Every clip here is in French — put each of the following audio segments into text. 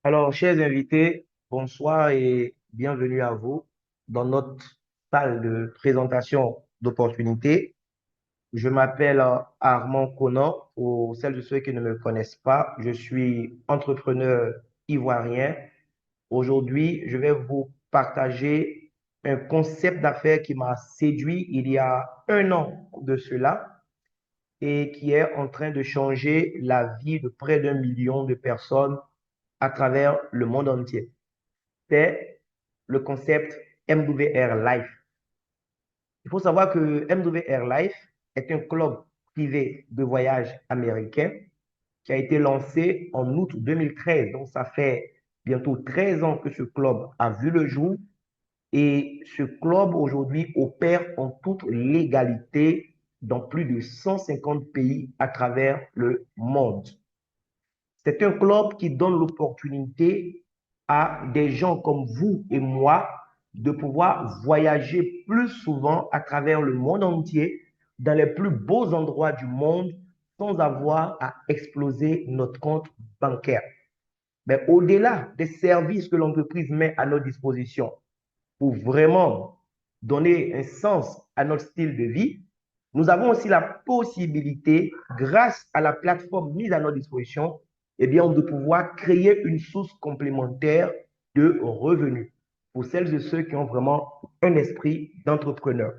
Alors, chers invités, bonsoir et bienvenue à vous dans notre salle de présentation d'opportunités. Je m'appelle Armand Conan. Pour celles de ceux qui ne me connaissent pas, je suis entrepreneur ivoirien. Aujourd'hui, je vais vous partager un concept d'affaires qui m'a séduit il y a un an de cela et qui est en train de changer la vie de près d'un million de personnes à travers le monde entier. C'est le concept MWR Life. Il faut savoir que MWR Life est un club privé de voyage américain qui a été lancé en août 2013. Donc, ça fait bientôt 13 ans que ce club a vu le jour et ce club aujourd'hui opère en toute légalité dans plus de 150 pays à travers le monde. C'est un club qui donne l'opportunité à des gens comme vous et moi de pouvoir voyager plus souvent à travers le monde entier, dans les plus beaux endroits du monde, sans avoir à exploser notre compte bancaire. Mais au-delà des services que l'entreprise met à notre disposition pour vraiment donner un sens à notre style de vie, nous avons aussi la possibilité, grâce à la plateforme mise à notre disposition, eh bien, de pouvoir créer une source complémentaire de revenus pour celles et ceux qui ont vraiment un esprit d'entrepreneur.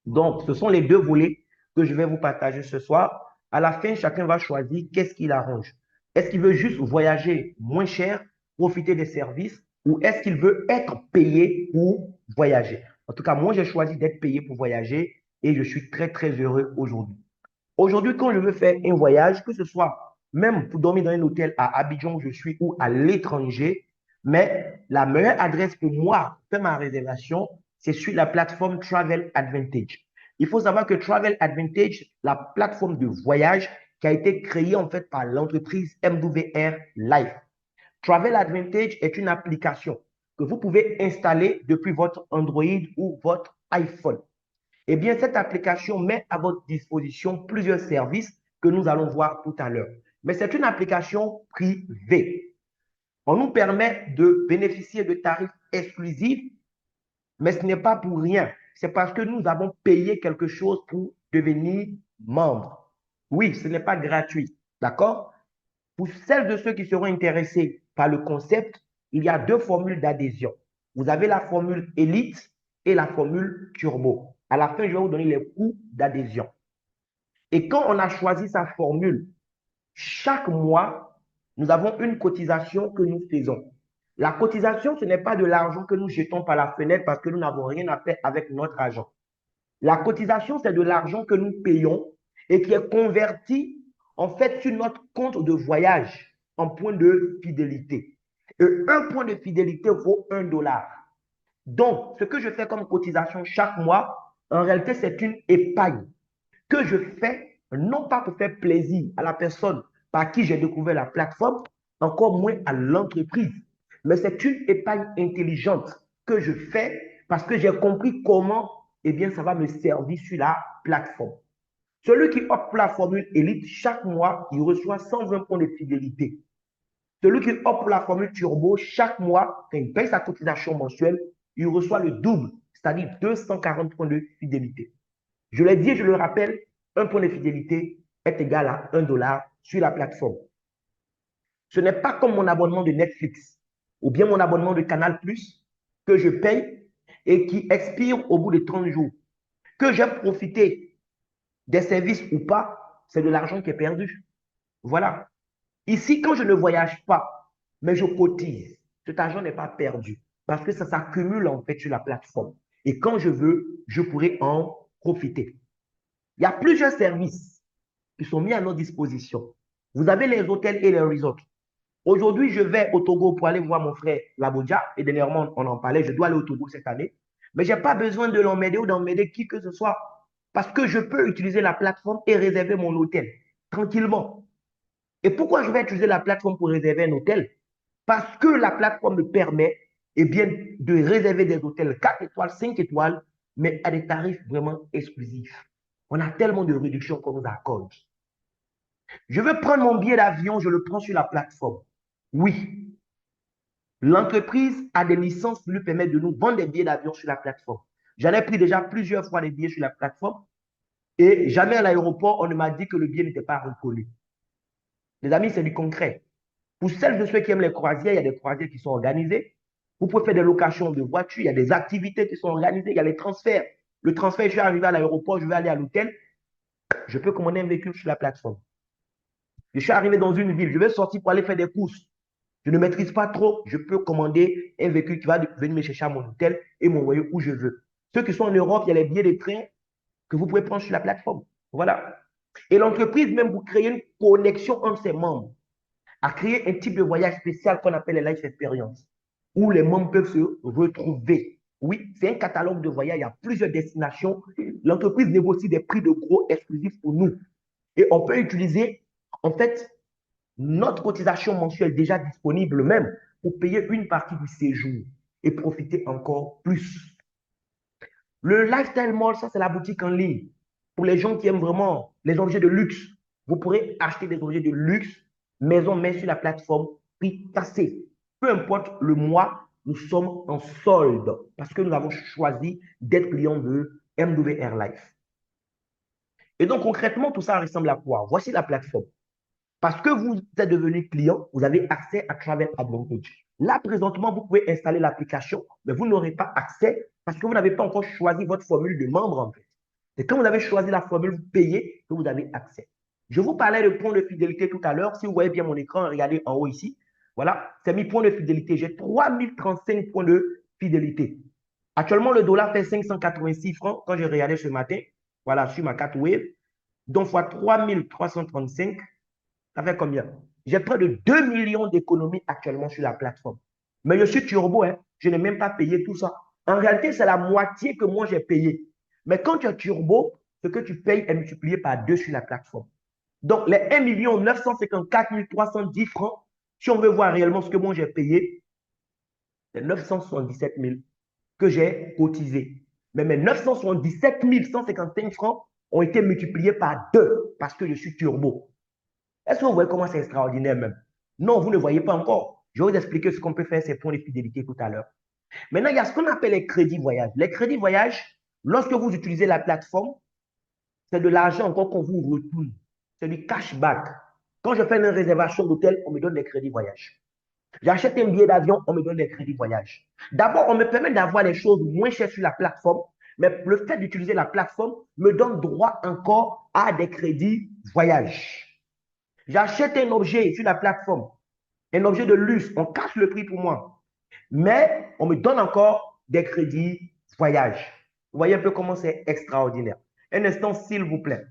Donc, ce sont les deux volets que je vais vous partager ce soir. À la fin, chacun va choisir qu'est-ce qu'il arrange. Est-ce qu'il veut juste voyager moins cher, profiter des services, ou est-ce qu'il veut être payé pour voyager? En tout cas, moi, j'ai choisi d'être payé pour voyager et je suis très, très heureux aujourd'hui. Aujourd'hui, quand je veux faire un voyage, que ce soit même pour dormir dans un hôtel à Abidjan où je suis ou à l'étranger, mais la meilleure adresse pour moi, faire ma réservation, c'est sur la plateforme Travel Advantage. Il faut savoir que Travel Advantage, la plateforme de voyage qui a été créée en fait par l'entreprise MWR Life. Travel Advantage est une application que vous pouvez installer depuis votre Android ou votre iPhone. Eh bien, cette application met à votre disposition plusieurs services que nous allons voir tout à l'heure. Mais c'est une application privée. On nous permet de bénéficier de tarifs exclusifs, mais ce n'est pas pour rien. C'est parce que nous avons payé quelque chose pour devenir membre. Oui, ce n'est pas gratuit. D'accord? Pour celles de ceux qui seront intéressés par le concept, il y a deux formules d'adhésion. Vous avez la formule élite et la formule turbo. À la fin, je vais vous donner les coûts d'adhésion. Et quand on a choisi sa formule, chaque mois, nous avons une cotisation que nous faisons. La cotisation, ce n'est pas de l'argent que nous jetons par la fenêtre parce que nous n'avons rien à faire avec notre argent. La cotisation, c'est de l'argent que nous payons et qui est converti en fait sur notre compte de voyage en point de fidélité. Et un point de fidélité vaut 1 dollar. Donc, ce que je fais comme cotisation chaque mois, en réalité, c'est une épargne que je fais non pas pour faire plaisir à la personne par qui j'ai découvert la plateforme, encore moins à l'entreprise, mais c'est une épargne intelligente que je fais parce que j'ai compris comment eh bien, ça va me servir sur la plateforme. Celui qui opte pour la formule élite, chaque mois, il reçoit 120 points de fidélité. Celui qui opte pour la formule turbo, chaque mois, quand il paye sa cotisation mensuelle, il reçoit le double, c'est-à-dire 240 points de fidélité. Je l'ai dit et je le rappelle, un point de fidélité est égal à 1 dollar sur la plateforme. Ce n'est pas comme mon abonnement de Netflix ou bien mon abonnement de Canal Plus que je paye et qui expire au bout de 30 jours. Que j'ai profité des services ou pas, c'est de l'argent qui est perdu. Voilà. Ici, quand je ne voyage pas, mais je cotise, cet argent n'est pas perdu parce que ça s'accumule en fait sur la plateforme. Et quand je veux, je pourrai en profiter. Il y a plusieurs services qui sont mis à notre disposition. Vous avez les hôtels et les resorts. Aujourd'hui, je vais au Togo pour aller voir mon frère Labodja. Et dernièrement, on en parlait, je dois aller au Togo cette année. Mais je n'ai pas besoin de l'emmener ou d'emmener qui que ce soit parce que je peux utiliser la plateforme et réserver mon hôtel tranquillement. Et pourquoi je vais utiliser la plateforme pour réserver un hôtel? Parce que la plateforme me permet eh bien, de réserver des hôtels 4 étoiles, 5 étoiles, mais à des tarifs vraiment exclusifs. On a tellement de réductions qu'on nous accorde. Je veux prendre mon billet d'avion, je le prends sur la plateforme. Oui. L'entreprise a des licences qui lui permettent de nous vendre des billets d'avion sur la plateforme. J'en ai pris déjà plusieurs fois des billets sur la plateforme et jamais à l'aéroport, on ne m'a dit que le billet n'était pas reconnu. Les amis, c'est du concret. Pour celles de ceux qui aiment les croisières, il y a des croisières qui sont organisées. Vous pouvez faire des locations de voitures, il y a des activités qui sont organisées, il y a les transferts. Le transfert, je suis arrivé à l'aéroport, je vais aller à l'hôtel, je peux commander un véhicule sur la plateforme. Je suis arrivé dans une ville, je vais sortir pour aller faire des courses. Je ne maîtrise pas trop, je peux commander un véhicule qui va venir me chercher à mon hôtel et m'envoyer où je veux. Ceux qui sont en Europe, il y a les billets de train que vous pouvez prendre sur la plateforme. Voilà. Et l'entreprise, même, vous créez une connexion entre ses membres, a créé un type de voyage spécial qu'on appelle les Life Experience, où les membres peuvent se retrouver. Oui, c'est un catalogue de voyages, il y a plusieurs destinations. L'entreprise négocie des prix de gros exclusifs pour nous. Et on peut utiliser, en fait, notre cotisation mensuelle déjà disponible même pour payer une partie du séjour et profiter encore plus. Le Lifestyle Mall, ça, c'est la boutique en ligne. Pour les gens qui aiment vraiment les objets de luxe, vous pourrez acheter des objets de luxe, maison, mais sur la plateforme, prix cassé. Peu importe le mois, nous sommes en solde parce que nous avons choisi d'être clients de MW Life. Et donc, concrètement, tout ça ressemble à quoi? Voici la plateforme. Parce que vous êtes devenu client, vous avez accès à Travel Advantage. Là, présentement, vous pouvez installer l'application, mais vous n'aurez pas accès parce que vous n'avez pas encore choisi votre formule de membre, en fait. Et quand vous avez choisi la formule, vous payez, que vous avez accès. Je vous parlais de points de fidélité tout à l'heure. Si vous voyez bien mon écran, regardez en haut ici. Voilà, c'est mes points de fidélité. J'ai 3035 points de fidélité. Actuellement, le dollar fait 586 francs quand j'ai regardé ce matin. Voilà, sur ma carte Wave. Donc, fois 3335, ça fait combien? J'ai près de 2 millions d'économies actuellement sur la plateforme. Mais je suis turbo, hein. Je n'ai même pas payé tout ça. En réalité, c'est la moitié que moi j'ai payé. Mais quand tu es turbo, ce que tu payes est multiplié par 2 sur la plateforme. Donc, les 1 954 310 francs, si on veut voir réellement ce que moi j'ai payé, c'est 977 000 que j'ai cotisé. Mais mes 977 155 francs ont été multipliés par 2 parce que je suis turbo. Est-ce que vous voyez comment c'est extraordinaire même? Non, vous ne voyez pas encore. Je vais vous expliquer ce qu'on peut faire, ces points de fidélité tout à l'heure. Maintenant, il y a ce qu'on appelle les crédits voyage. Les crédits voyage, lorsque vous utilisez la plateforme, c'est de l'argent encore qu'on vous retourne. C'est du cashback. Quand je fais une réservation d'hôtel, on me donne des crédits voyage. J'achète un billet d'avion, on me donne des crédits voyage. D'abord, on me permet d'avoir les choses moins chères sur la plateforme, mais le fait d'utiliser la plateforme me donne droit encore à des crédits voyage. J'achète un objet sur la plateforme, un objet de luxe, on casse le prix pour moi, mais on me donne encore des crédits voyage. Vous voyez un peu comment c'est extraordinaire. Un instant, s'il vous plaît.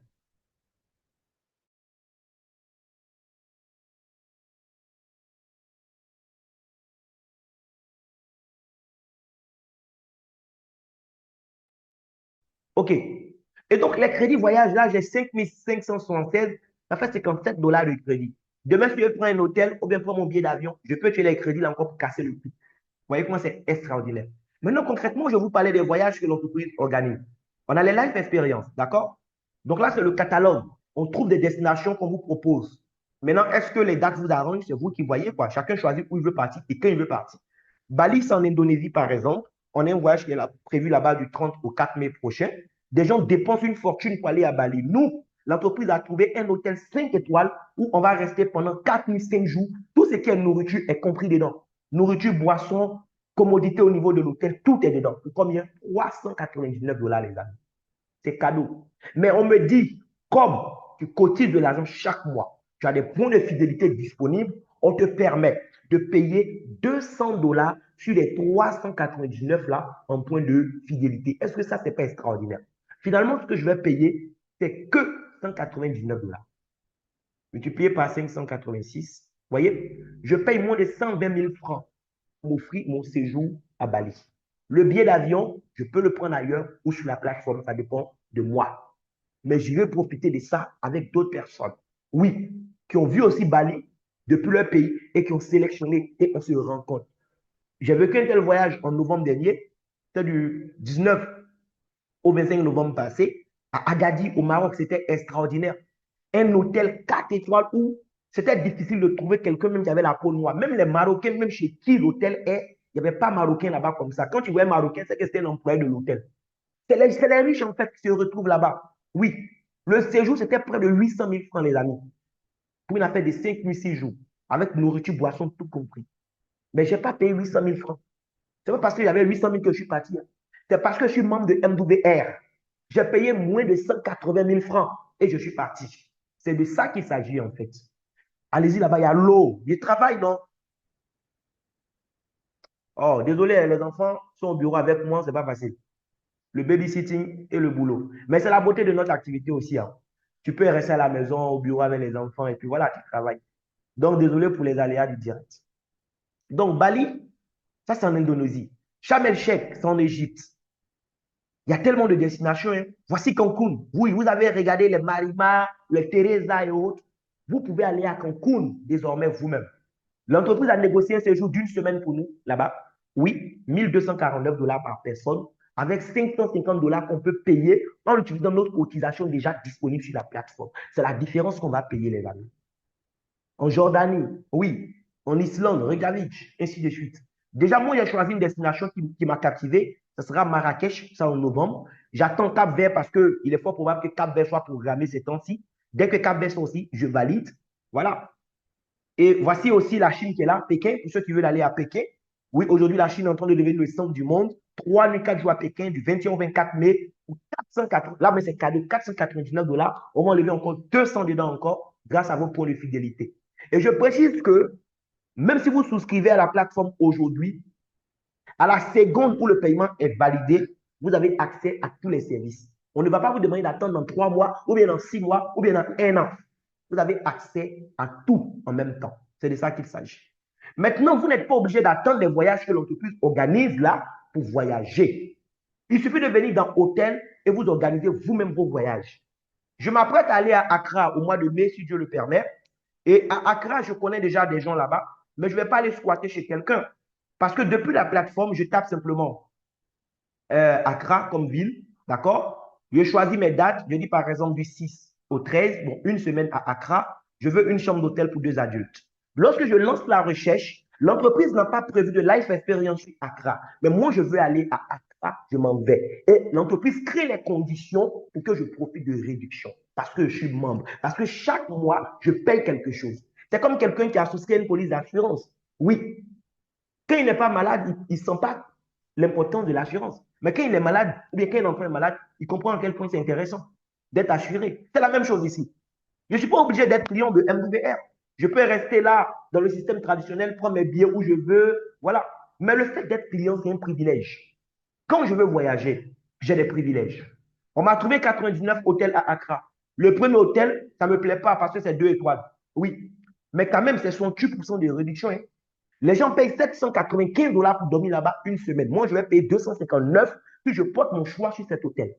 OK. Et donc, les crédits voyage, là, j'ai 5 576. Ça fait 57 dollars de crédit. Demain, si je prends un hôtel ou bien prends mon billet d'avion, je peux tuer les crédits là encore pour casser le prix. Vous voyez comment c'est extraordinaire. Maintenant, concrètement, je vais vous parler des voyages que l'entreprise organise. On a les life experience, d'accord? Donc là, c'est le catalogue. On trouve des destinations qu'on vous propose. Maintenant, est-ce que les dates vous arrangent? C'est vous qui voyez quoi. Chacun choisit où il veut partir et quand il veut partir. Bali, c'est en Indonésie, par exemple. On a un voyage qui est prévu là-bas du 30 au 4 mai prochain. Des gens dépensent une fortune pour aller à Bali. Nous, l'entreprise a trouvé un hôtel 5 étoiles où on va rester pendant 4 nuits, 5 jours. Tout ce qui est nourriture est compris dedans. Nourriture, boisson, commodité au niveau de l'hôtel, tout est dedans. Pour combien? 399 dollars, les amis. C'est cadeau. Mais on me dit, comme tu cotises de l'argent chaque mois, tu as des points de fidélité disponibles, on te permet de payer 200 dollars sur les 399 là en points de fidélité. Est-ce que ça, c'est pas extraordinaire? Finalement, ce que je vais payer, c'est que 199 dollars. Multiplié par 586, vous voyez, je paye moins de 120 000 francs pour m'offrir mon séjour à Bali. Le billet d'avion, je peux le prendre ailleurs ou sur la plateforme, ça dépend de moi. Mais je vais profiter de ça avec d'autres personnes. Oui, qui ont vu aussi Bali depuis leur pays et qui ont sélectionné et on se rencontre. J'ai vécu un tel voyage en novembre dernier, c'était du 19 au 25 novembre passé, à Agadir, au Maroc. C'était extraordinaire. Un hôtel 4 étoiles où C'était difficile de trouver quelqu'un même qui avait la peau noire. Même les Marocains, même chez qui l'hôtel est, il n'y avait pas Marocain là-bas comme ça. Quand tu vois un Marocain, c'est que c'était un employé de l'hôtel. C'est les riches en fait qui se retrouvent là-bas. Oui, le séjour, c'était près de 800 000 francs, les amis. Pour une affaire de 5 nuits, 6 jours, avec nourriture, boisson, tout compris. Mais je n'ai pas payé 800 000 francs. C'est pas parce qu'il y avait 800 000 que je suis parti. C'est parce que je suis membre de MWR. J'ai payé moins de 180 000 francs et je suis parti. C'est de ça qu'il s'agit en fait. Allez-y là-bas, il y a l'eau. Il travaille, non? Oh, désolé, les enfants sont au bureau avec moi, c'est pas facile. Le babysitting et le boulot. Mais c'est la beauté de notre activité aussi, hein. Tu peux rester à la maison, au bureau avec les enfants et puis voilà, tu travailles. Donc, désolé pour les aléas du direct. Donc, Bali, ça c'est en Indonésie. Sharm el-Sheikh, c'est en Égypte. Il y a tellement de destinations, hein. Voici Cancun. Oui, vous avez regardé les Marima, les Teresa et autres. Vous pouvez aller à Cancun désormais vous-même. L'entreprise a négocié un séjour d'une semaine pour nous là-bas. Oui, 1249 $ par personne, avec 550 $ qu'on peut payer en utilisant notre cotisation déjà disponible sur la plateforme. C'est la différence qu'on va payer, les amis. En Jordanie, oui. En Islande, Reykjavik, ainsi de suite. Déjà, moi, j'ai choisi une destination qui m'a captivé. Ce sera Marrakech, ça en novembre. J'attends Cap-Vert parce qu'il est fort probable que Cap-Vert soit programmé ces temps-ci. Dès que Cap-Vert soit aussi, je valide. Voilà. Et voici aussi la Chine qui est là, Pékin, pour ceux qui veulent aller à Pékin. Oui, aujourd'hui, la Chine est en train de devenir le centre du monde. 3 nuits, 4 jours à Pékin, du 21 au 24 mai, pour 480, là, mais c'est cadeau, 499 $. On va enlever encore 200 dedans encore, grâce à vos points de fidélité. Et je précise que, même si vous souscrivez à la plateforme aujourd'hui, à la seconde où le paiement est validé, vous avez accès à tous les services. On ne va pas vous demander d'attendre dans 3 mois, ou bien dans 6 mois, ou bien dans 1 an. Vous avez accès à tout en même temps. C'est de ça qu'il s'agit. Maintenant, vous n'êtes pas obligé d'attendre les voyages que l'entreprise organise là pour voyager. Il suffit de venir dans l'hôtel et vous organisez vous-même vos voyages. Je m'apprête à aller à Accra au mois de mai, si Dieu le permet. Et à Accra, je connais déjà des gens là-bas, mais je ne vais pas aller squatter chez quelqu'un. Parce que depuis la plateforme, je tape simplement Accra comme ville, d'accord? Je choisis mes dates, je dis par exemple du 6 au 13, bon, une semaine à Accra, je veux une chambre d'hôtel pour 2 adultes. Lorsque je lance la recherche, l'entreprise n'a pas prévu de life experience sur Accra, mais moi je veux aller à Accra, je m'en vais. Et l'entreprise crée les conditions pour que je profite de réduction, parce que je suis membre, parce que chaque mois, je paye quelque chose. C'est comme quelqu'un qui a souscrit à une police d'assurance. Oui, quand il n'est pas malade, il ne sent pas l'importance de l'assurance. Mais quand il est malade, ou bien quand un enfant est malade, il comprend à quel point c'est intéressant d'être assuré. C'est la même chose ici. Je ne suis pas obligé d'être client de MWR. Je peux rester là dans le système traditionnel, prendre mes billets où je veux. Voilà. Mais le fait d'être client, c'est un privilège. Quand je veux voyager, j'ai des privilèges. On m'a trouvé 99 hôtels à Accra. Le premier hôtel, ça ne me plaît pas parce que c'est 2 étoiles. Oui. Mais quand même, c'est 68% de réduction, hein. Les gens payent 795 $ pour dormir là-bas une semaine. Moi, je vais payer 259 puis je porte mon choix sur cet hôtel.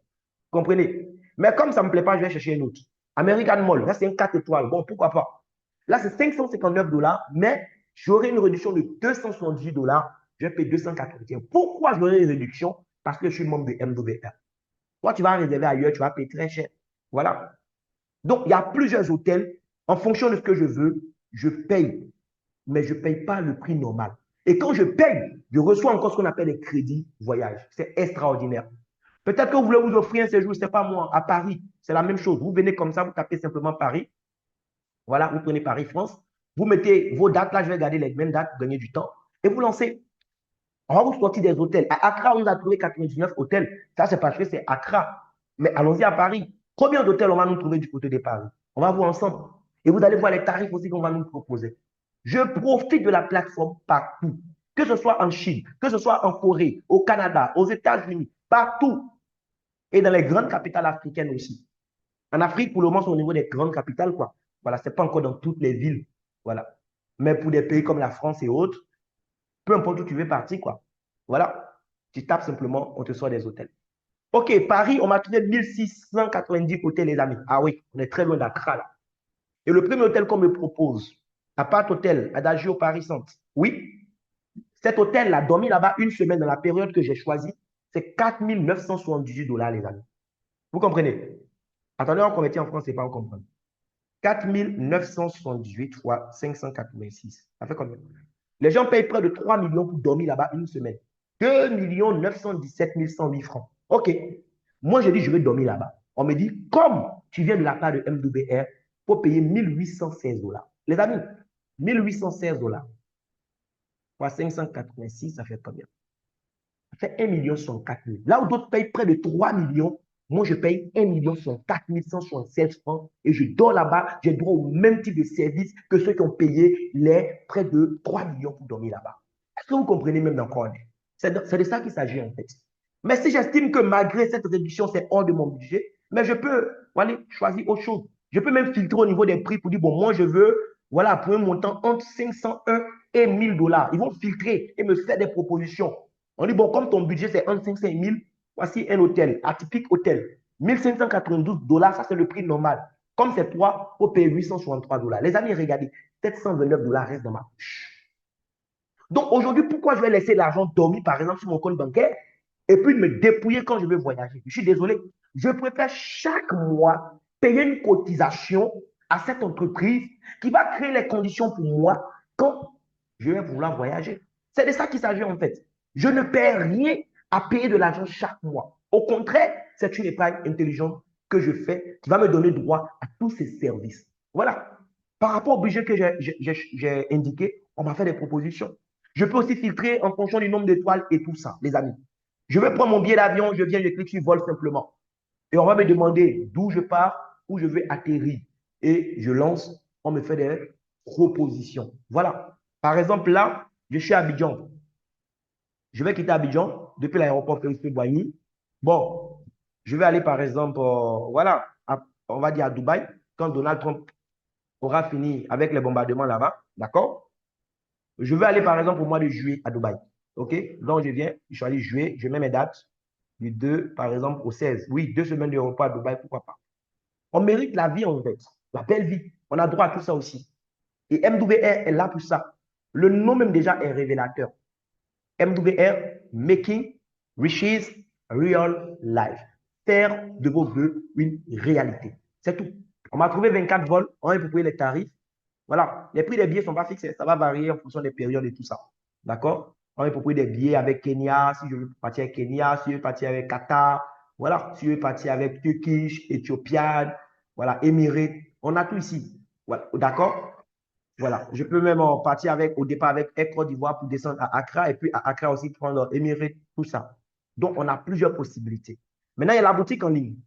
Comprenez? Mais comme ça ne me plaît pas, je vais chercher un autre. American Mall, là, c'est un 4 étoiles. Bon, pourquoi pas? Là, c'est 559 $, mais j'aurai une réduction de 270 $. Je vais payer 280. Pourquoi j'aurai une réduction? Parce que je suis membre de MWR. Toi, tu vas réserver ailleurs, tu vas payer très cher. Voilà. Donc, il y a plusieurs hôtels. En fonction de ce que je veux, je paye, mais je ne paye pas le prix normal. Et quand je paye, je reçois encore ce qu'on appelle les crédits voyage. C'est extraordinaire. Peut-être que vous voulez vous offrir un séjour, je ne sais pas moi, à Paris. C'est la même chose. Vous venez comme ça, vous tapez simplement Paris. Voilà, vous prenez Paris-France. Vous mettez vos dates. Là, je vais garder les mêmes dates pour gagner du temps. Et vous lancez. On va vous sortir des hôtels. À Accra, on a trouvé 99 hôtels. Ça, c'est parce que c'est Accra. Mais allons-y à Paris. Combien d'hôtels on va nous trouver du côté de Paris? On va voir ensemble. Et vous allez voir les tarifs aussi qu'on va nous proposer. Je profite de la plateforme partout. Que ce soit en Chine, que ce soit en Corée, au Canada, aux États-Unis, partout. Et dans les grandes capitales africaines aussi. En Afrique, pour le moment, c'est au niveau des grandes capitales, quoi. Voilà, ce n'est pas encore dans toutes les villes. Voilà. Mais pour des pays comme la France et autres, peu importe où tu veux partir, quoi. Voilà. Tu tapes simplement, on te sort des hôtels. OK, Paris, on m'a trouvé 1690 hôtels, les amis. Ah oui, on est très loin d'Accra, là. Et le premier hôtel qu'on me propose, Apart Hôtel, Adagio Paris Centre. Oui, cet hôtel-là, dormi là-bas une semaine dans la période que j'ai choisie, c'est 4 978 $, les amis. Vous comprenez? Attendez, on convertit en France, c'est pas on comprend. 4 978 fois 586. Ça fait combien? Les gens payent près de 3 millions pour dormir là-bas une semaine. 2 917 108 francs. OK. Moi, je dis, je vais dormir là-bas. On me dit, comme tu viens de la part de MWR, il faut payer 1816 $. Les amis, 1816 $ fois 586, ça fait combien? Ça fait 1 104 000. Là où d'autres payent près de 3 millions, moi, je paye 1 104 176 francs et je dors là-bas. J'ai droit au même type de service que ceux qui ont payé les près de 3 millions pour dormir là-bas. Est-ce que vous comprenez même encore? C'est de ça qu'il s'agit en fait. Mais si j'estime que malgré cette réduction, c'est hors de mon budget, mais je peux aller choisir autre chose. Je peux même filtrer au niveau des prix pour dire, bon, moi, je veux, voilà, pour un montant entre 501 et 1000 $. Ils vont filtrer et me faire des propositions. On dit, bon, comme ton budget, c'est entre 500 et 1000, voici un hôtel, atypique hôtel. 1592 $, ça c'est le prix normal. Comme c'est 3, il faut payer 863 $. Les amis, regardez, 729 $ restent dans ma poche. Donc aujourd'hui, pourquoi je vais laisser l'argent dormir, par exemple, sur mon compte bancaire et puis me dépouiller quand je veux voyager? Je suis désolé. Je préfère chaque mois payer une cotisation à cette entreprise qui va créer les conditions pour moi quand je vais vouloir voyager. C'est de ça qu'il s'agit en fait. Je ne perds rien à payer de l'argent chaque mois. Au contraire, c'est une épargne intelligente que je fais qui va me donner droit à tous ces services. Voilà. Par rapport au budget que j'ai indiqué, on m'a fait des propositions. Je peux aussi filtrer en fonction du nombre d'étoiles et tout ça, les amis. Je vais prendre mon billet d'avion, je viens, je clique sur vol simplement. Et on va me demander d'où je pars, où je vais atterrir. Et je lance, on me fait des propositions. Voilà. Par exemple, là, je suis à Abidjan. Je vais quitter Abidjan depuis l'aéroport Félix Boigny. Bon, je vais aller par exemple, voilà, on va dire à Dubaï, quand Donald Trump aura fini avec les bombardements là-bas. D'accord? Je vais aller par exemple au mois de juillet à Dubaï. OK? Donc je viens, je suis allé juillet, je mets mes dates du 2 par exemple au 16. Oui, 2 semaines de repas à Dubaï, pourquoi pas? On mérite la vie en fait, la belle vie. On a droit à tout ça aussi. Et MWR est là pour ça. Le nom même déjà est révélateur. MWR, Making Riches Real Life. Faire de vos vœux une réalité. C'est tout. On m'a trouvé 24 vols, on va payer les tarifs. Voilà, les prix des billets ne sont pas fixés, ça va varier en fonction des périodes et tout ça. D'accord? On va proposer des billets avec Kenya, si je veux partir avec Kenya, si je veux partir avec Qatar, voilà, si je veux partir avec Turkish, Ethiopian, voilà, Émirats, on a tout ici. Voilà, d'accord? Voilà, je peux même partir avec, au départ avec Air Côte d'Ivoire pour descendre à Accra et puis à Accra aussi prendre Émirats, tout ça. Donc, on a plusieurs possibilités. Maintenant, il y a la boutique en ligne.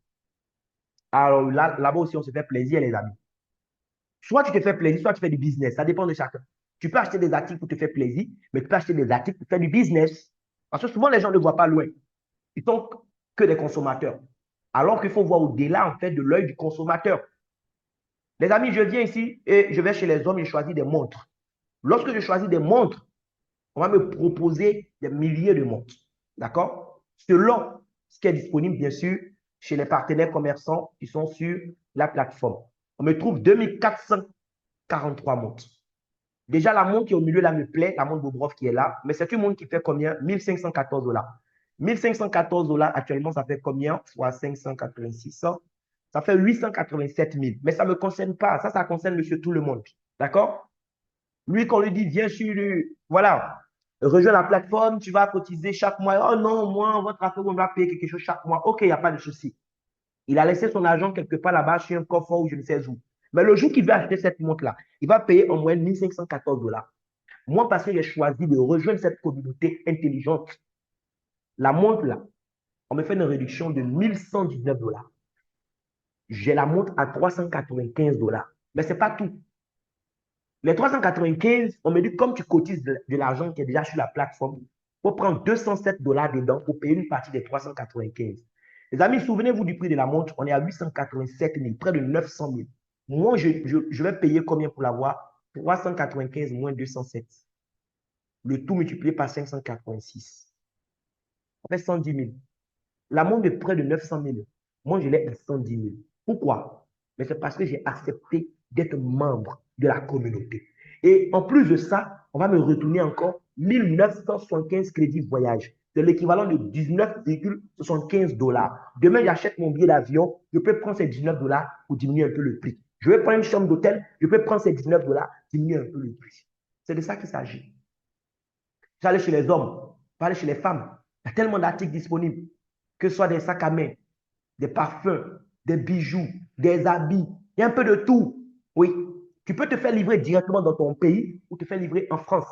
Alors là-bas aussi, on se fait plaisir, les amis. Soit tu te fais plaisir, soit tu fais du business. Ça dépend de chacun. Tu peux acheter des articles pour te faire plaisir, mais tu peux acheter des articles pour faire du business. Parce que souvent, les gens ne voient pas loin. Ils sont que des consommateurs. Alors qu'il faut voir au-delà, en fait, de l'œil du consommateur. Les amis, je viens ici et je vais chez les hommes et je choisis des montres. Lorsque je choisis des montres, on va me proposer des milliers de montres. D'accord? Selon ce qui est disponible, bien sûr, chez les partenaires commerçants qui sont sur la plateforme. On me trouve 2443 montres. Déjà, la montre qui est au milieu là me plaît, la montre Bobrov qui est là, mais c'est une montre qui fait combien? 1514 $. 1514 $ actuellement, ça fait combien? Fois 586, ça fait 887 000. Mais ça ne me concerne pas. Ça concerne monsieur tout le monde. D'accord? Lui, quand on lui dit, viens sur lui, voilà, rejoins la plateforme, tu vas cotiser chaque mois. Oh non, moi, votre affaire, on va payer quelque chose chaque mois. OK, il n'y a pas de souci. Il a laissé son argent quelque part là-bas sur un coffre ou je ne sais où. Mais le jour qu'il veut acheter cette montre-là, il va payer en moyenne 1514 $. Moi, parce que j'ai choisi de rejoindre cette communauté intelligente, la montre là, on me fait une réduction de 1119 $. J'ai la montre à 395 $. Mais ce n'est pas tout. Les 395, on me dit, comme tu cotises de l'argent qui est déjà sur la plateforme, il faut prendre 207 $ dedans pour payer une partie des 395. Les amis, souvenez-vous du prix de la montre, on est à 887 000, près de 900 000. Moi, je vais payer combien pour l'avoir? 395 moins 207. Le tout multiplié par 586. Ça fait 110 000. La montre de près de 900 000. Moi, je l'ai à 110 000. Pourquoi? Mais c'est parce que j'ai accepté d'être membre de la communauté. Et en plus de ça, on va me retourner encore 1975 crédits voyage. C'est l'équivalent de 19,75 $. Demain, j'achète mon billet d'avion. Je peux prendre ces 19 $ pour diminuer un peu le prix. Je vais prendre une chambre d'hôtel, je peux prendre ces 19 dollars, diminuer un peu le prix. C'est de ça qu'il s'agit. J'allais chez les hommes, aller chez les femmes. Il y a tellement d'articles disponibles, que ce soit des sacs à main, des parfums, des bijoux, des habits. Il y a un peu de tout. Oui. Tu peux te faire livrer directement dans ton pays ou te faire livrer en France.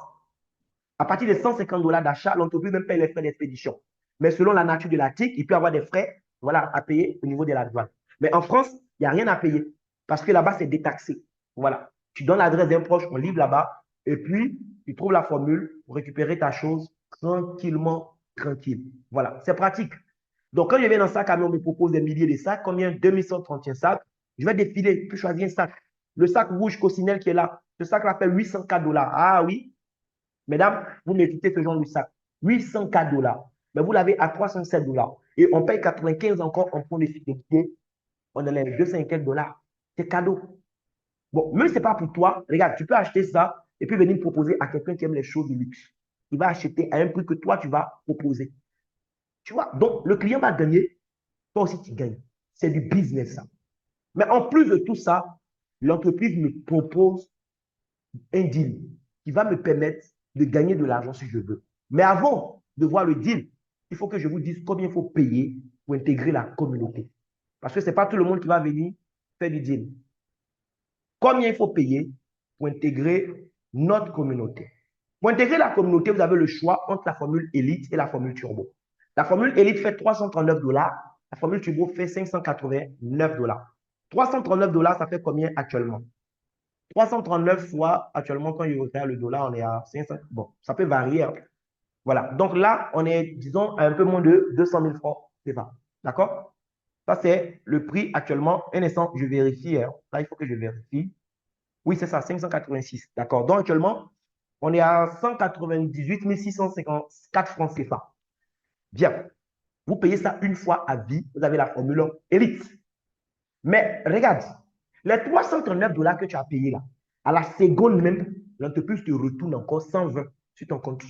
À partir de 150 dollars d'achat, l'entreprise même paye les frais d'expédition. Mais selon la nature de l'article, il peut y avoir des frais voilà, à payer au niveau de la douane. Mais en France, il n'y a rien à payer parce que là-bas, c'est détaxé. Voilà. Tu donnes l'adresse d'un proche, on livre là-bas et puis tu trouves la formule pour récupérer ta chose tranquillement, tranquille. Voilà, c'est pratique. Donc, quand je viens dans sac à main, on me propose des milliers de sacs. Combien? 2131 sacs. Je vais défiler, je peux choisir un sac. Le sac rouge Coccinelle qui est là, ce sac-là fait 804 dollars. Ah oui, mesdames, vous méritez ce genre de sac. 804 dollars. Mais vous l'avez à 307 dollars. Et on paye 95 encore en point de fidélité. On enlève 205 dollars. C'est cadeau. Bon, même si ce n'est pas pour toi, regarde, tu peux acheter ça et puis venir proposer à quelqu'un qui aime les choses de luxe. Il va acheter à un prix que toi, tu vas proposer. Tu vois, donc le client va gagner, toi aussi tu gagnes. C'est du business, ça. Mais en plus de tout ça, l'entreprise me propose un deal qui va me permettre de gagner de l'argent si je veux. Mais avant de voir le deal, il faut que je vous dise combien il faut payer pour intégrer la communauté. Parce que ce n'est pas tout le monde qui va venir faire du deal. Combien il faut payer pour intégrer notre communauté? Pour intégrer la communauté, vous avez le choix entre la formule Elite et la formule Turbo. La formule Elite fait 339 dollars. La formule Turbo fait 589 dollars. 339 dollars, ça fait combien actuellement? 339 fois, actuellement, quand je regarde le dollar, on est à 500. Bon, ça peut varier. Hein. Voilà. Donc là, on est, disons, à un peu moins de 200 000 francs. C'est ça. D'accord? Ça, c'est le prix actuellement. Un instant, je vérifie. Hein. Là, il faut que je vérifie. Oui, c'est ça, 586. D'accord. Donc, actuellement, on est à 198 654 francs CFA. Bien. Vous payez ça une fois à vie. Vous avez la formule Elite. Mais regarde, les 339 dollars que tu as payés là, à la seconde même, l'entreprise te retourne encore 120 sur ton compte.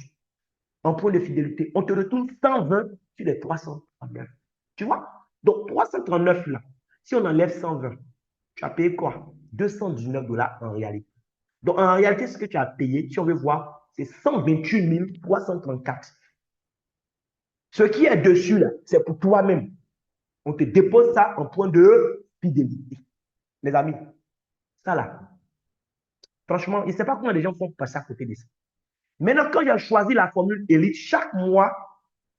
En point de fidélité, on te retourne 120 sur les 339. Tu vois? Donc 339 là, si on enlève 120, tu as payé quoi? 219 dollars en réalité. Donc en réalité, ce que tu as payé, si on veut voir, c'est 128 334. Ce qui est dessus là, c'est pour toi-même. On te dépose ça en point de fidélité. Les amis, ça là, franchement, je ne sais pas comment les gens font passer à côté de ça. Maintenant, quand j'ai choisi la formule Elite, chaque mois,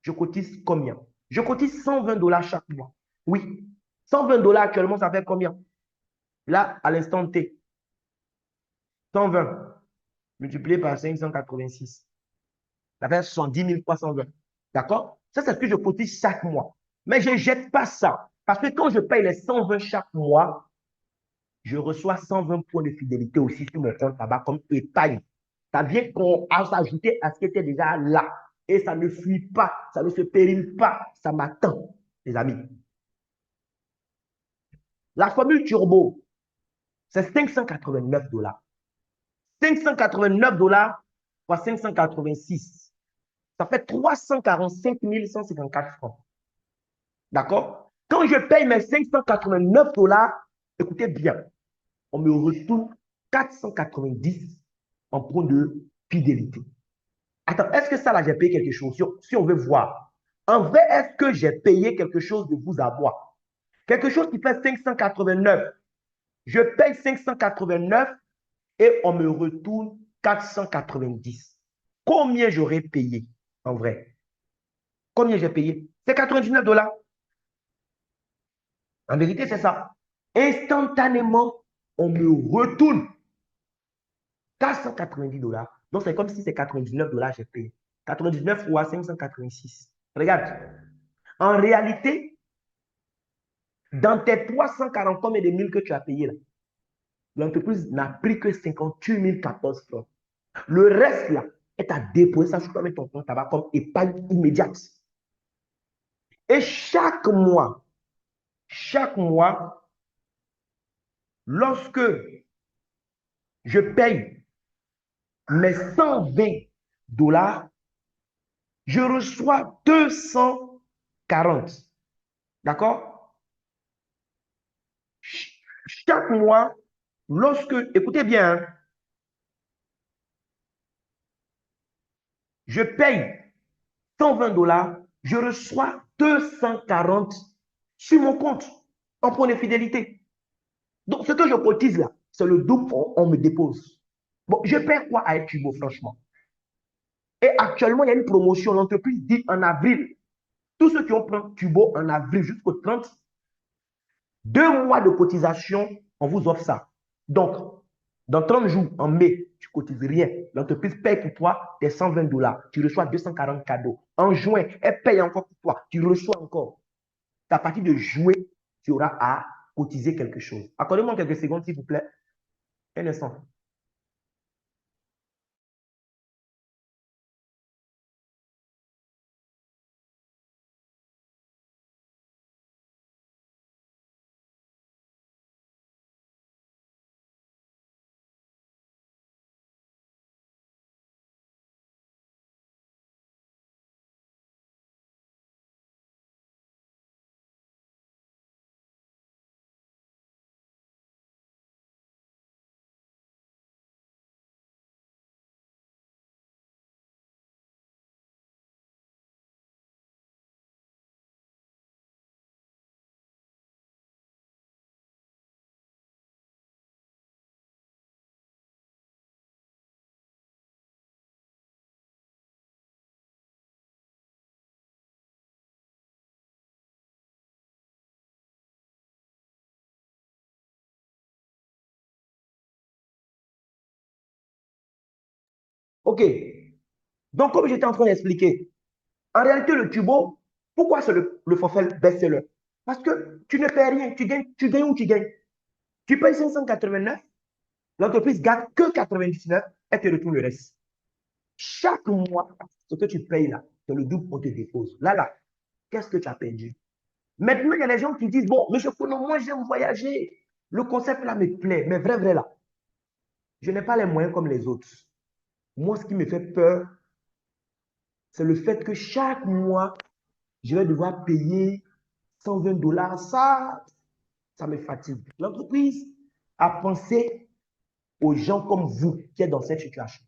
je cotise combien? Je cotise 120 dollars chaque mois. Oui. 120 dollars actuellement, ça fait combien? Là, à l'instant T. 120 multiplié par 586. Ça fait 70 320. D'accord? Ça, c'est ce que je cotise chaque mois. Mais je ne jette pas ça. Parce que quand je paye les 120 chaque mois, je reçois 120 points de fidélité aussi sur mon compte là-bas comme épargne. Ça vient s'ajouter à ce qui était déjà là. Et ça ne fuit pas, ça ne se périme pas, ça m'attend, les amis. La formule turbo, c'est 589 dollars. 589 dollars fois 586. Ça fait 345 154 francs. D'accord? Quand je paye mes 589 dollars, écoutez bien, on me retourne 490 en point de fidélité. Attends, est-ce que ça là, j'ai payé quelque chose? Si on veut voir. En vrai, est-ce que j'ai payé quelque chose de vous à moi? Quelque chose qui fait 589. Je paye 589 et on me retourne 490. Combien j'aurais payé en vrai? Combien j'ai payé? C'est 99 dollars. En vérité, c'est ça. Instantanément, on me retourne 490 dollars. Donc, c'est comme si c'est 99 dollars j'ai payé. 99 fois 586. Regarde. En réalité, dans tes 340 combien de mille que tu as payé là, l'entreprise n'a pris que 58 014 francs. Le reste là est à déposer ça sur ton compte tabac comme épargne immédiate. Et chaque mois, lorsque je paye mes 120 dollars, je reçois 240. D'accord? Chaque mois, lorsque, écoutez bien, hein, je paye 120 $, je reçois 240 sur mon compte en point de fidélité. Donc, ce que je cotise là, c'est le double, on me dépose. Bon, je perds quoi à être Tubo, franchement? Et actuellement, il y a une promotion. L'entreprise dit en avril, tous ceux qui ont pris Tubo en avril jusqu'au 30, 2 mois de cotisation, on vous offre ça. Donc, dans 30 jours, en mai, tu ne cotises rien. L'entreprise paye pour toi tes 120 $. Tu reçois 240 cadeaux. En juin, elle paye encore pour toi. Tu reçois encore. À partir de juin, tu auras à cotiser quelque chose. Accordez-moi quelques secondes, s'il vous plaît. Un instant. OK. Donc, comme j'étais en train d'expliquer, en réalité, le tubo, pourquoi c'est le forfait best-seller? Parce que tu ne paies rien. Tu gagnes ou tu gagnes. Tu payes 589, l'entreprise garde que 99, elle te retourne le reste. Chaque mois, ce que tu payes là, c'est le double qu'on te dépose. Là, qu'est-ce que tu as perdu? Maintenant, il y a des gens qui disent, bon, monsieur Kono, moi j'aime voyager. Le concept là me plaît, mais vrai là, je n'ai pas les moyens comme les autres. Moi, ce qui me fait peur, c'est le fait que chaque mois, je vais devoir payer 120 $. Ça me fatigue. L'entreprise a pensé aux gens comme vous qui êtes dans cette situation.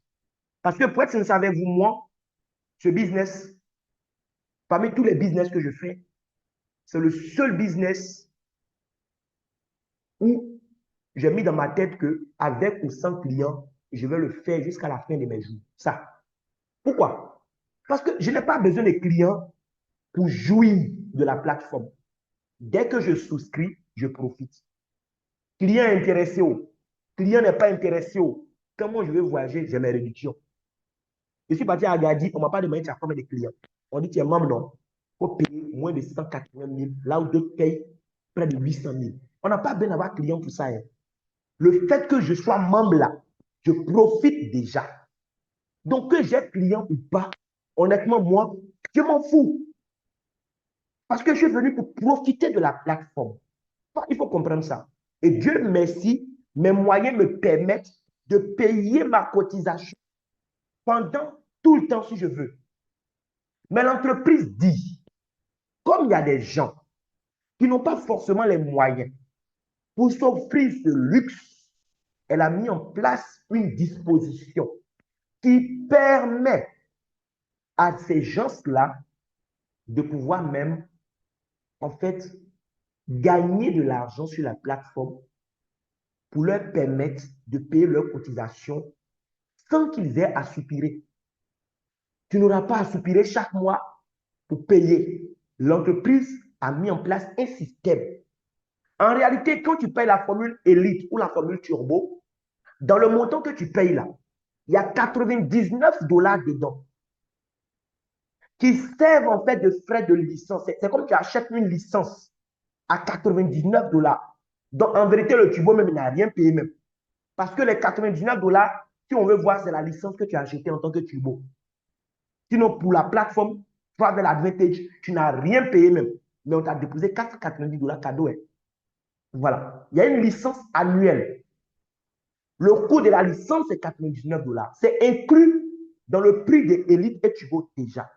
Parce que pour être sincère avec vous, moi, ce business, parmi tous les business que je fais, c'est le seul business où j'ai mis dans ma tête que avec ou sans client, je vais le faire jusqu'à la fin de mes jours. Ça. Pourquoi? Parce que je n'ai pas besoin de clients pour jouir de la plateforme. Dès que je souscris, je profite. Client intéressé, client n'est pas intéressé. Comment je vais voyager? J'ai mes réductions. Je suis parti à Agadi, on ne m'a pas demandé combien de clients. On dit, tu es membre, non? Il faut payer moins de 180 000, là où d'autres payent près de 800 000. On n'a pas besoin d'avoir client pour ça. Hein. Le fait que je sois membre là, je profite déjà. Donc, que j'ai client ou pas, honnêtement, moi, je m'en fous. Parce que je suis venu pour profiter de la plateforme. Il faut comprendre ça. Et Dieu merci, mes moyens me permettent de payer ma cotisation pendant tout le temps si je veux. Mais l'entreprise dit, comme il y a des gens qui n'ont pas forcément les moyens pour s'offrir ce luxe, elle a mis en place une disposition qui permet à ces gens-là de pouvoir même, en fait, gagner de l'argent sur la plateforme pour leur permettre de payer leurs cotisations sans qu'ils aient à soupirer. Tu n'auras pas à soupirer chaque mois pour payer. L'entreprise a mis en place un système. En réalité, quand tu payes la formule Elite ou la formule Turbo, dans le montant que tu payes là, il y a 99 $ dedans qui servent en fait de frais de licence. C'est comme tu achètes une licence à 99 $. Donc, en vérité, le Turbo même n'a rien payé même. Parce que les 99 $, si on veut voir, c'est la licence que tu as achetée en tant que Turbo. Sinon, pour la plateforme Travel Advantage, tu n'as rien payé même. Mais on t'a déposé 490 $ cadeau. Hein. Voilà. Il y a une licence annuelle. Le coût de la licence, c'est 99 $. C'est inclus dans le prix de Elite et Turbo déjà.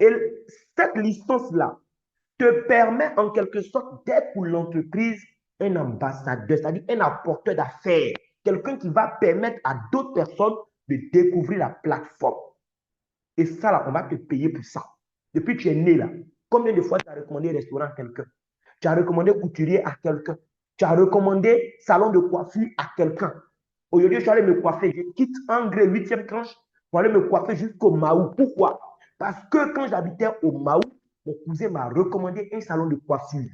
Et cette licence-là te permet en quelque sorte d'être pour l'entreprise un ambassadeur, c'est-à-dire un apporteur d'affaires, quelqu'un qui va permettre à d'autres personnes de découvrir la plateforme. Et ça, là, on va te payer pour ça. Depuis que tu es né, là, combien de fois tu as recommandé restaurant à quelqu'un? Tu as recommandé couturier à quelqu'un? Tu as recommandé salon de coiffure à quelqu'un? Aujourd'hui, je suis allé me coiffer. Je quitte Angré, 8e tranche, pour aller me coiffer jusqu'au Maou. Pourquoi? Parce que quand j'habitais au Maou, mon cousin m'a recommandé un salon de coiffure.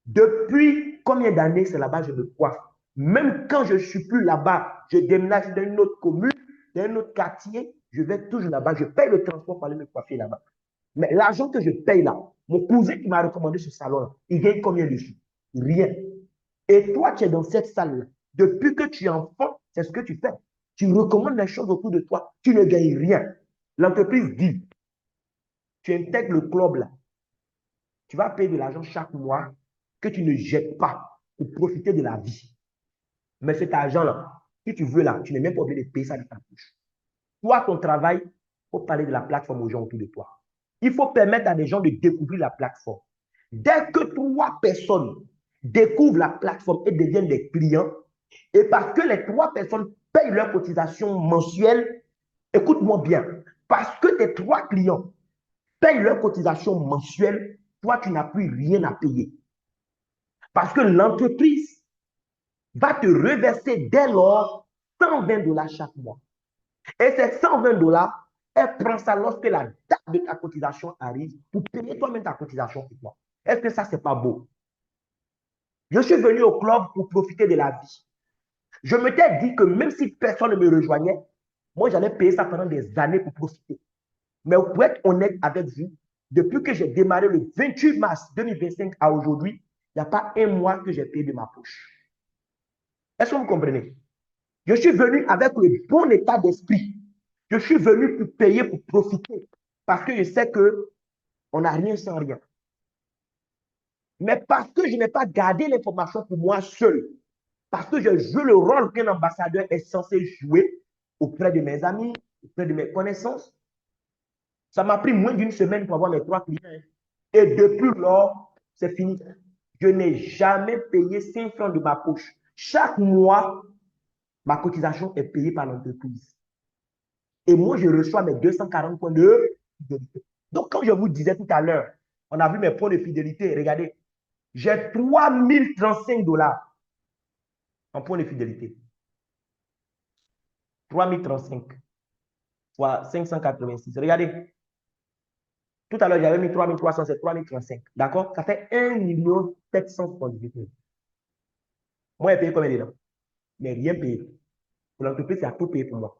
Depuis combien d'années c'est là-bas je me coiffe? Même quand je ne suis plus là-bas, je déménage dans une autre commune, dans un autre quartier, je vais toujours là-bas, je paye le transport pour aller me coiffer là-bas. Mais l'argent que je paye là, mon cousin qui m'a recommandé ce salon-là, il gagne combien dessus? Rien. Et toi, tu es dans cette salle-là. Depuis que tu es enfant, c'est ce que tu fais. Tu recommandes les choses autour de toi. Tu ne gagnes rien. L'entreprise dit, tu intègres le club là. Tu vas payer de l'argent chaque mois que tu ne jettes pas pour profiter de la vie. Mais cet argent-là, si tu veux là, tu n'es même pas obligé de payer ça de ta poche. Toi, ton travail, il faut parler de la plateforme aux gens autour de toi. Il faut permettre à des gens de découvrir la plateforme. Dès que 3 personnes découvrent la plateforme et deviennent des clients, et parce que les 3 personnes payent leur cotisation mensuelle, écoute-moi bien, parce que tes 3 clients payent leur cotisation mensuelle, toi, tu n'as plus rien à payer. Parce que l'entreprise va te reverser dès lors 120 dollars chaque mois. Et ces 120 dollars, elle prend ça lorsque la date de ta cotisation arrive pour payer toi-même ta cotisation pour toi. Est-ce que ça, c'est pas beau? Je suis venu au club pour profiter de la vie. Je m'étais dit que même si personne ne me rejoignait, moi, j'allais payer ça pendant des années pour profiter. Mais pour être honnête avec vous, depuis que j'ai démarré le 28 mars 2025 à aujourd'hui, il n'y a pas un mois que j'ai payé de ma poche. Est-ce que vous comprenez? Je suis venu avec le bon état d'esprit. Je suis venu pour payer, pour profiter. Parce que je sais qu'on n'a rien sans rien. Mais parce que je n'ai pas gardé l'information pour moi seul, parce que je joue le rôle qu'un ambassadeur est censé jouer auprès de mes amis, auprès de mes connaissances, ça m'a pris moins d'une semaine pour avoir mes 3 clients. Et depuis lors, c'est fini. Je n'ai jamais payé 5 francs de ma poche. Chaque mois, ma cotisation est payée par l'entreprise. Et moi, je reçois mes 240 points de fidélité. Donc, comme je vous disais tout à l'heure, on a vu mes points de fidélité. Regardez, j'ai 3035 dollars en points de fidélité. 3035 fois 586. Regardez, tout à l'heure, j'avais mis 3300, c'est 3035. D'accord? Ça fait 1 778 000. Moi, elle paye combien dedans? Mais rien payé. Pour l'entreprise, c'est à tout payer pour moi.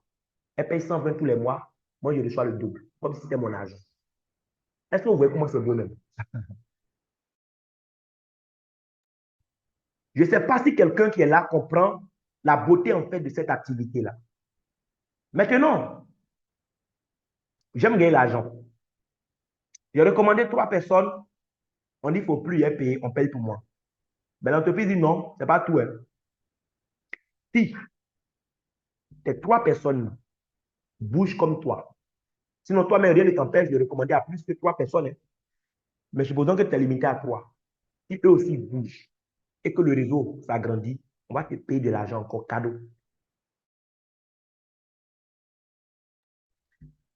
Elle paye 120 tous les mois. Moi, je reçois le double, comme si c'était mon argent. Est-ce que vous voyez comment c'est beau même? Je ne sais pas si quelqu'un qui est là comprend la beauté en fait de cette activité-là. Maintenant, j'aime gagner l'argent. J'ai recommandé 3 personnes. On dit qu'il ne faut plus y payer, on paye pour moi. Mais l'entreprise dit non, ce n'est pas tout. Hein. Si tes 3 personnes bougent comme toi, sinon toi-même, rien ne t'empêche de recommander à plus que 3 personnes. Hein. Mais supposons que tu es limité à 3. Si eux aussi bougent et que le réseau s'agrandit, on va te payer de l'argent encore cadeau.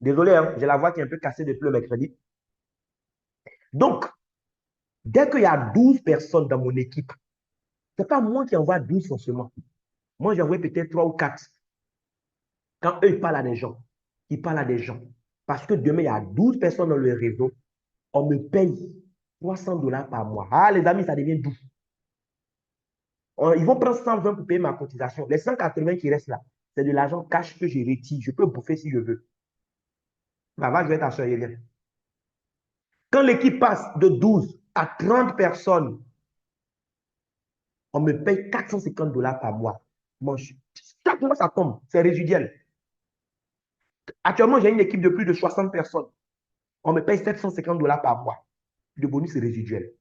Désolé, hein, j'ai la voix qui est un peu cassée depuis le mercredi. Donc, dès qu'il y a 12 personnes dans mon équipe, ce n'est pas moi qui envoie 12 forcément. Moi, j'envoie peut-être 3 ou 4. Quand eux, ils parlent à des gens, ils parlent à des gens. Parce que demain, il y a 12 personnes dans le réseau, on me paye 300 dollars par mois. Ah, les amis, ça devient doux. Ils vont prendre 120 pour payer ma cotisation. Les 180 qui restent là, c'est de l'argent cash que je retire. Je peux bouffer si je veux. Va, je vais t'assurer rien. Quand l'équipe passe de 12 à 30 personnes, on me paye 450 dollars par mois. Chaque mois, ça tombe. C'est résiduel. Actuellement, j'ai une équipe de plus de 60 personnes. On me paye 750 dollars par mois. Le bonus est résiduel.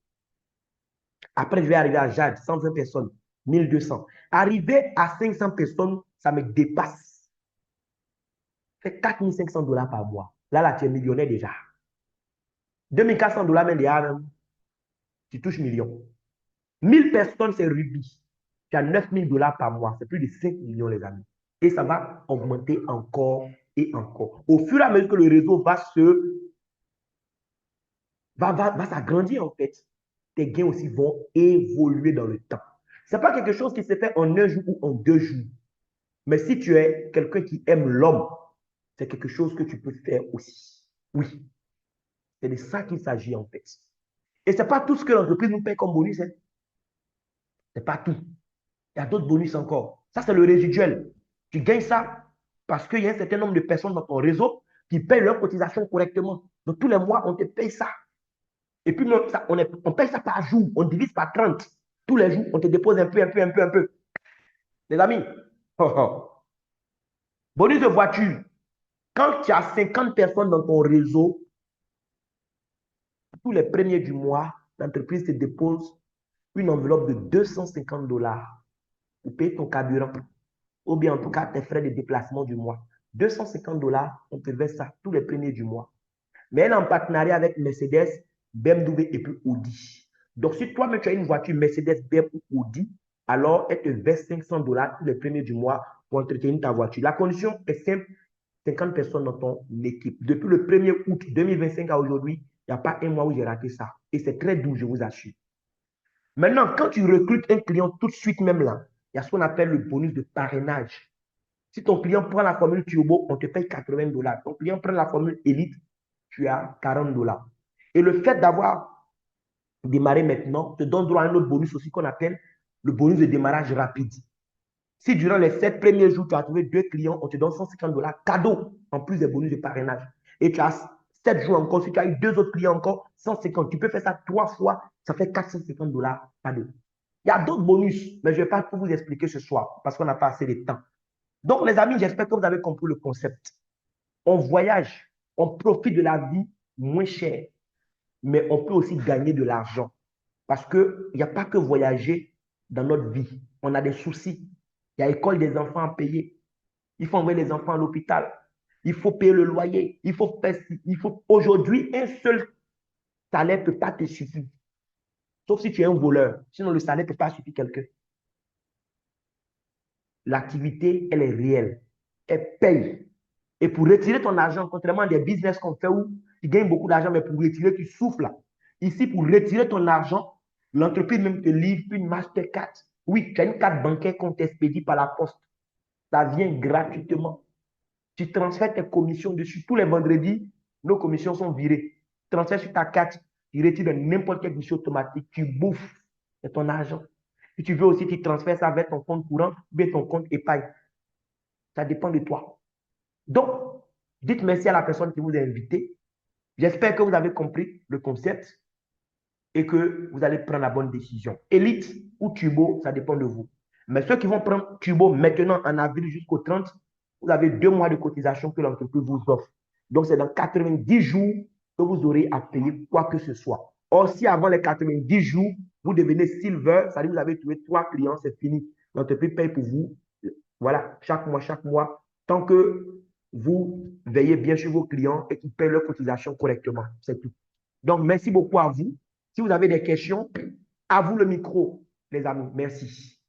Après, je vais arriver à Jade, 120 personnes, 1200. Arriver à 500 personnes, ça me dépasse. C'est 4500 dollars par mois. Là, tu es millionnaire déjà. 2400 dollars, même déjà, tu touches million. 1000 personnes, c'est Ruby. Tu as 9000 dollars par mois. C'est plus de 5 millions, les amis. Et ça va augmenter encore et encore. Au fur et à mesure que le réseau va s'agrandir, en fait, tes gains aussi vont évoluer dans le temps. Ce n'est pas quelque chose qui se fait en un jour ou en 2 jours. Mais si tu es quelqu'un qui aime l'homme, c'est quelque chose que tu peux faire aussi. Oui, c'est de ça qu'il s'agit, en fait. Et ce n'est pas tout ce que l'entreprise nous paye comme bonus. Hein. Ce n'est pas tout. Il y a d'autres bonus encore. Ça, c'est le résiduel. Tu gagnes ça parce qu'il y a un certain nombre de personnes dans ton réseau qui payent leurs cotisations correctement. Donc, tous les mois, on te paye ça. Et puis, ça, on paye ça par jour. On divise par 30. Tous les jours, on te dépose un peu, un peu, un peu, un peu. Les amis, oh, oh. Bonus de voiture. Quand tu as 50 personnes dans ton réseau, tous les premiers du mois, l'entreprise te dépose une enveloppe de 250 dollars pour payer ton carburant, ou bien en tout cas tes frais de déplacement du mois. 250 dollars, on te verse ça tous les premiers du mois. Mais elle est en partenariat avec Mercedes, BMW et puis Audi. Donc, si toi-même tu as une voiture Mercedes, BMW ou Audi, alors elle te verse 500 dollars tous les premiers du mois pour entretenir ta voiture. La condition est simple, 50 personnes dans ton équipe. Depuis le 1er août 2025 à aujourd'hui, il n'y a pas un mois où j'ai raté ça. Et c'est très doux, je vous assure. Maintenant, quand tu recrutes un client tout de suite même là, il y a ce qu'on appelle le bonus de parrainage. Si ton client prend la formule turbo, on te paye 80 dollars. Ton client prend la formule élite, tu as 40 dollars. Et le fait d'avoir démarré maintenant te donne droit à un autre bonus aussi qu'on appelle le bonus de démarrage rapide. Si durant les 7 premiers jours, tu as trouvé 2 clients, on te donne 150 dollars cadeau en plus des bonus de parrainage. Et tu as 7 jours encore, si tu as eu 2 autres clients encore, 150. Tu peux faire ça 3 fois, ça fait 450 dollars cadeau. Il y a d'autres bonus, mais je ne vais pas tout vous expliquer ce soir parce qu'on n'a pas assez de temps. Donc, les amis, j'espère que vous avez compris le concept. On voyage, on profite de la vie moins chère, mais on peut aussi gagner de l'argent. Parce qu'il n'y a pas que voyager dans notre vie. On a des soucis. Il y a l'école des enfants à payer. Il faut envoyer les enfants à l'hôpital. Il faut payer le loyer. Aujourd'hui, un seul salaire ne peut pas te suffire. Sauf si tu es un voleur. Sinon, le salaire ne peut pas suffire quelqu'un. L'activité, elle est réelle. Elle paye. Et pour retirer ton argent, contrairement à des business qu'on fait où tu gagnes beaucoup d'argent, mais pour retirer, tu souffles là. Ici, pour retirer ton argent, l'entreprise même te livre une Mastercard. Oui, tu as une carte bancaire qu'on t'expédie par la poste. Ça vient gratuitement. Tu transfères tes commissions dessus. Tous les vendredis, nos commissions sont virées. Tu transfères sur ta carte, tu retires de n'importe quel guichet automatique, tu bouffes. C'est ton argent. Si tu veux aussi, tu transfères ça vers ton compte courant ou bien ton compte épargne. Ça dépend de toi. Donc, dites merci à la personne qui vous a invité. J'espère que vous avez compris le concept et que vous allez prendre la bonne décision. Élite ou turbo, ça dépend de vous. Mais ceux qui vont prendre turbo maintenant en avril jusqu'au 30, vous avez 2 mois de cotisation que l'entreprise vous offre. Donc, c'est dans 90 jours que vous aurez à payer quoi que ce soit. Or, si avant les 90 jours, vous devenez silver, ça veut dire que vous avez trouvé 3 clients, c'est fini. L'entreprise paye pour vous. Voilà, chaque mois, tant que vous veillez bien sur vos clients et qu'ils payent leurs cotisations correctement. C'est tout. Donc, merci beaucoup à vous. Si vous avez des questions, à vous le micro, les amis. Merci.